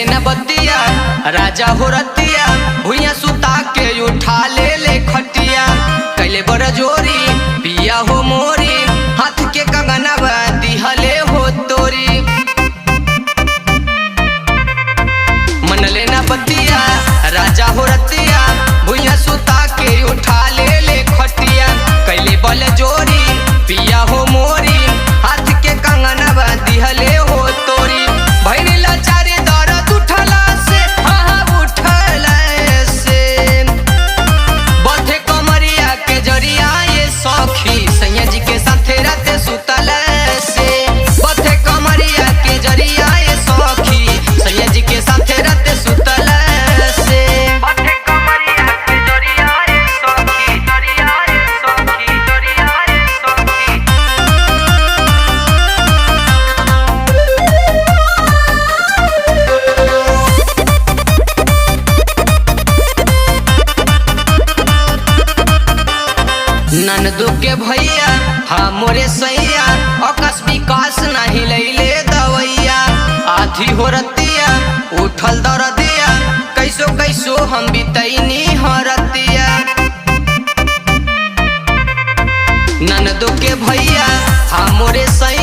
लेना बत्तिया राजा हो रतिया भुइया सुता के उठा ले खटिया कैले बड़ जोरी पिया हो मोरी हाथ के कंगना दिहले हो तोरी मन लेना बत्तिया राजा हो रतिया भुइया सुता के उठा ले खटिया कैले बड़ जोरी पिया हो मोरी हाथ के कंगना दिहले हो तोरी भैनी लाचारी दर्द उठला से उठला से बथे कमरिया के जरिया ये सखी सैया जी के साथे राते सुतल से बथे कमरिया के जरिया ये सखी सैया जी के साथे राते सुतल से बथे कमरिया के जरिया ये सखी जरिया ये सखी जरिया ये सखी ननदो के भैया मोरे सैया अकस विकास नहीं लैले दवैया आधी हो रतिया उठल दरदिया कैसो कैसो हम बितैनी हरतिया ननदो के भैया मोरे सैया